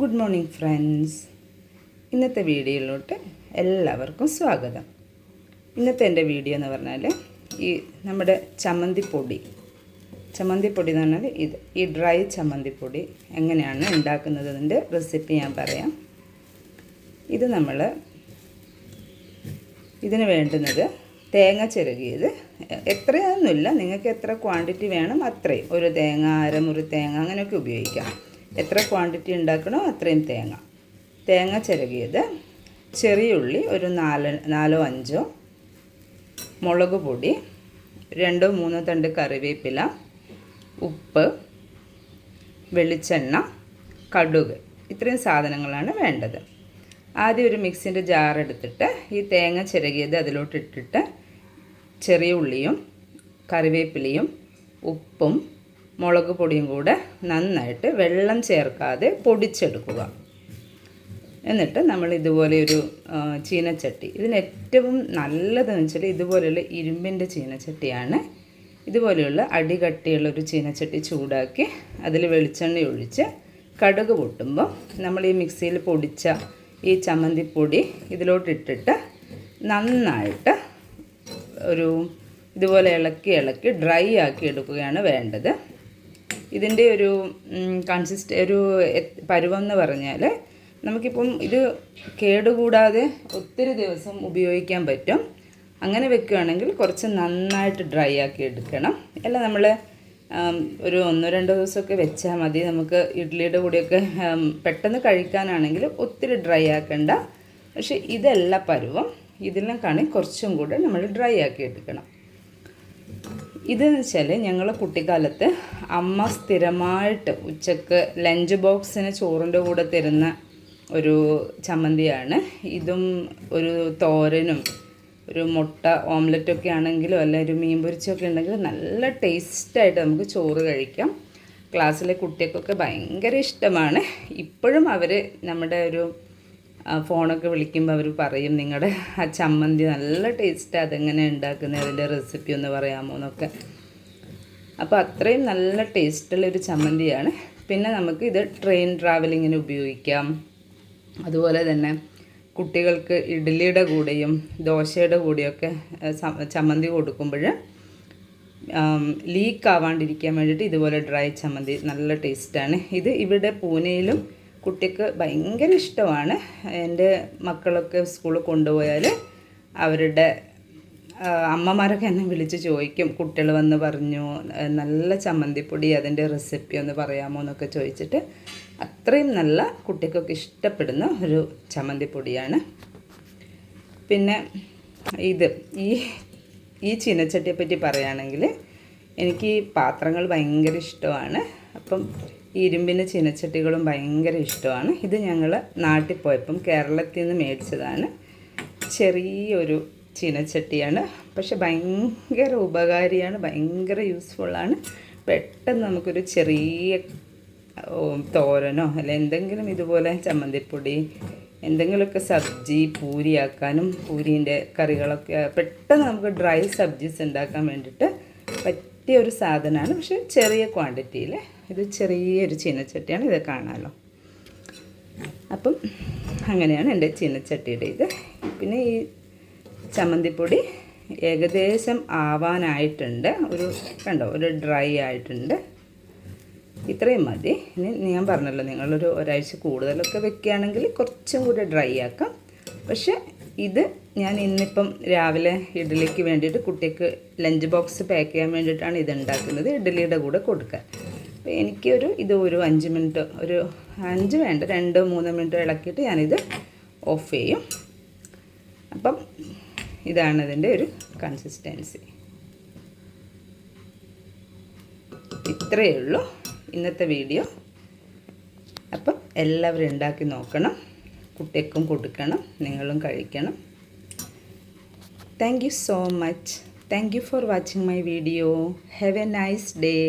Good morning friends. ഇന്നത്തെ വീഡിയോയിലോട്ട് എല്ലാവർക്കും സ്വാഗതം. ഇന്നത്തെ എൻ്റെ വീഡിയോ എന്ന് പറഞ്ഞാൽ നമ്മുടെ ചമ്മന്തിപ്പൊടി എന്ന് പറഞ്ഞാൽ ഈ ഡ്രൈ ചമ്മന്തിപ്പൊടി എങ്ങനെയാണ് ഉണ്ടാക്കുന്നതിൻ്റെ റെസിപ്പി ഞാൻ പറയാം. ഇതിന് വേണ്ടുന്നത് തേങ്ങ ചിരകിയത്. എത്രയൊന്നുമില്ല, നിങ്ങൾക്ക് എത്ര ക്വാണ്ടിറ്റി വേണം അത്രയും. ഒരു തേങ്ങ, അരമുറി തേങ്ങ അങ്ങനെയൊക്കെ ഉപയോഗിക്കാം. എത്ര ക്വാണ്ടിറ്റി ഉണ്ടാക്കണോ അത്രയും തേങ്ങ ചിരകിയത്, ചെറിയ ഉള്ളി ഒരു 4-5, മുളക് പൊടി 2-3 തണ്ട് കറിവേപ്പില, ഉപ്പ്, വെളിച്ചെണ്ണ, കടുക്, ഇത്രയും സാധനങ്ങളാണ് വേണ്ടത്. ആദ്യം ഒരു മിക്സിൻ്റെ ജാർ എടുത്തിട്ട് ഈ തേങ്ങ ചിരകിയത് അതിലോട്ട് ഇട്ടിട്ട് ചെറിയ ഉള്ളിയും കറിവേപ്പിലയും ഉപ്പും മുളക് പൊടിയും കൂടെ നന്നായിട്ട് വെള്ളം ചേർക്കാതെ പൊടിച്ചെടുക്കുക. എന്നിട്ട് നമ്മൾ ഇതുപോലെ ഒരു ചീനച്ചട്ടി, ഇതിന് ഏറ്റവും നല്ലതെന്ന് വെച്ചാൽ ഇതുപോലെയുള്ള ഇരുമ്പിൻ്റെ ചീനച്ചട്ടിയാണ്. ഇതുപോലെയുള്ള അടികട്ടിയുള്ളൊരു ചീനച്ചട്ടി ചൂടാക്കി അതിൽ വെളിച്ചെണ്ണ ഒഴിച്ച് കടുക് പൊട്ടുമ്പോൾ നമ്മൾ ഈ മിക്സിയിൽ പൊടിച്ച ഈ ചമ്മന്തിപ്പൊടി ഇതിലോട്ടിട്ടിട്ട് നന്നായിട്ട് ഇതുപോലെ ഇളക്കി ഡ്രൈ ആക്കി എടുക്കുകയാണ് വേണ്ടത്. ഇതിൻ്റെ ഒരു പരുവം എന്ന് പറഞ്ഞാൽ നമുക്കിപ്പം ഇത് കേടുകൂടാതെ ഒത്തിരി ദിവസം ഉപയോഗിക്കാൻ പറ്റും. അങ്ങനെ വെക്കുകയാണെങ്കിൽ കുറച്ച് നന്നായിട്ട് ഡ്രൈ ആക്കി എടുക്കണം. അല്ല നമ്മൾ ഒരു 1-2 ദിവസമൊക്കെ വെച്ചാൽ മതി. നമുക്ക് ഇഡ്ഡലിയുടെ കൂടെയൊക്കെ പെട്ടെന്ന് കഴിക്കാനാണെങ്കിൽ ഒത്തിരി ഡ്രൈ ആക്കണ്ട. പക്ഷേ ഇതല്ല പരുവം. ഇതിലും കുറച്ചും കൂടെ നമ്മൾ ഡ്രൈ ആക്കി എടുക്കണം. ഇതെന്ന് വെച്ചാൽ ഞങ്ങൾ കുട്ടിക്കാലത്ത് അമ്മ സ്ഥിരമായിട്ട് ഉച്ചക്ക് ലഞ്ച് ബോക്സിന് ചോറിൻ്റെ കൂടെ തരുന്ന ഒരു ചമ്മന്തിയാണ്. ഇതും ഒരു തോരനും ഒരു മുട്ട ഓംലെറ്റൊക്കെ ആണെങ്കിലും അല്ല ഒരു മീൻ പൊരിച്ചൊക്കെ ഉണ്ടെങ്കിൽ നല്ല ടേസ്റ്റായിട്ട് നമുക്ക് ചോറ് കഴിക്കാം. ക്ലാസ്സിലെ കുട്ടികൾക്കൊക്കെ ഭയങ്കര ഇഷ്ടമാണ്. ഇപ്പോഴും അവർ നമ്മുടെ ഫോണൊക്കെ വിളിക്കുമ്പോൾ അവർ പറയും, നിങ്ങളുടെ ആ ചമ്മന്തി നല്ല ടേസ്റ്റാണ്, അതെങ്ങനെ ഉണ്ടാക്കുന്നത്, അതിൻ്റെ റെസിപ്പി ഒന്ന് പറയാമോ എന്നൊക്കെ. അപ്പോൾ അത്രയും നല്ല ടേസ്റ്റുള്ളൊരു ചമ്മന്തിയാണ്. പിന്നെ നമുക്ക് ഇത് ട്രെയിൻ ട്രാവലിങ്ങിന് ഉപയോഗിക്കാം. അതുപോലെ തന്നെ കുട്ടികൾക്ക് ഇഡ്ഡലിയുടെ കൂടെയും ദോശയുടെ കൂടെയൊക്കെ ചമ്മന്തി കൊടുക്കുമ്പോൾ ലീക്ക് ആവാണ്ടിരിക്കാൻ വേണ്ടിയിട്ട് ഇതുപോലെ ഡ്രൈ ചമ്മന്തി നല്ല ടേസ്റ്റാണ്. ഇത് ഇവിടെ പൂനെയിലും കുട്ടിക്ക് ഭയങ്കര ഇഷ്ടമാണ്. എൻ്റെ മക്കളൊക്കെ സ്കൂളിൽ കൊണ്ടുപോയാൽ അവരുടെ അമ്മമാരൊക്കെ എന്നെ വിളിച്ച് ചോദിക്കും, കുട്ടികൾ വന്ന് പറഞ്ഞു നല്ല ചമ്മന്തിപ്പൊടി, അതിൻ്റെ റെസിപ്പി ഒന്ന് പറയാമോ എന്നൊക്കെ ചോദിച്ചിട്ട്. അത്രയും നല്ല കുട്ടിക്കൊക്കെ ഇഷ്ടപ്പെടുന്ന ഒരു ചമ്മന്തിപ്പൊടിയാണ്. പിന്നെ ഈ ചീനച്ചട്ടിയെപ്പറ്റി പറയുകയാണെങ്കിൽ എനിക്ക് ഈ പാത്രങ്ങൾ ഭയങ്കര ഇഷ്ടമാണ്. അപ്പം ഈ ഇരുമ്പിൻ്റെ ചീനച്ചട്ടികളും ഭയങ്കര ഇഷ്ടമാണ്. ഇത് ഞങ്ങൾ നാട്ടിൽ പോയപ്പം കേരളത്തിൽ നിന്ന് മേടിച്ചതാണ്. ചെറിയൊരു ചീനച്ചട്ടിയാണ്, പക്ഷെ ഭയങ്കര ഉപകാരിയാണ്, ഭയങ്കര യൂസ്ഫുള്ളാണ്. പെട്ടെന്ന് നമുക്കൊരു ചെറിയ തോരനോ അല്ല എന്തെങ്കിലും ഇതുപോലെ ചമ്മന്തിപ്പൊടി, എന്തെങ്കിലുമൊക്കെ സബ്ജി പൂരിയാക്കാനും പൂരീൻ്റെ കറികളൊക്കെ പെട്ടെന്ന് നമുക്ക് ഡ്രൈ സബ്ജീസ് ഉണ്ടാക്കാൻ വേണ്ടിയിട്ട് പറ്റിയ ഒരു സാധനമാണ്. പക്ഷെ ചെറിയ ക്വാണ്ടിറ്റിയിൽ. ഇത് ചെറിയൊരു ചീനച്ചട്ടിയാണ്, ഇത് കാണാമല്ലോ. അപ്പം അങ്ങനെയാണ് എൻ്റെ ചീനച്ചട്ടിയുടെ ഇത്. പിന്നെ ഈ ചമ്മന്തിപ്പൊടി ഏകദേശം ആവാനായിട്ടുണ്ട്. ഒരു ഡ്രൈ ആയിട്ടുണ്ട്. ഇത്രയും മതി. ഇനി ഞാൻ പറഞ്ഞല്ലോ, നിങ്ങളൊരു ഒരാഴ്ച കൂടുതലൊക്കെ വെക്കുകയാണെങ്കിൽ കുറച്ചും കൂടെ ഡ്രൈ ആക്കാം. പക്ഷേ ഇത് ഞാൻ ഇന്നിപ്പം രാവിലെ ഇഡ്ഡലിക്ക് വേണ്ടിയിട്ട് കുട്ടിക്ക് ലഞ്ച് ബോക്സ് പാക്ക് ചെയ്യാൻ വേണ്ടിയിട്ടാണ് ഇത് ഉണ്ടാക്കുന്നത്, ഇഡ്ഡലിയുടെ കൂടെ കൊടുക്കാൻ. അപ്പോൾ എനിക്കൊരു 5 മിനിറ്റ്, ഒരു 5 വേണ്ട 2-3 മിനിറ്റ് ഇളക്കിയിട്ട് ഞാനിത് ഓഫ് ചെയ്യും. അപ്പം ഇതാണ് ഇതിൻ്റെ ഒരു കൺസിസ്റ്റൻസി. ഇത്രയേ ഉള്ളൂ ഇന്നത്തെ വീഡിയോ. അപ്പം എല്ലാവരും ഉണ്ടാക്കി നോക്കണം, കുട്ടിക്കും കൊടുക്കണം, നിങ്ങളും കഴിക്കണം. Thank you so much. Thank you for watching my video. Have a nice day.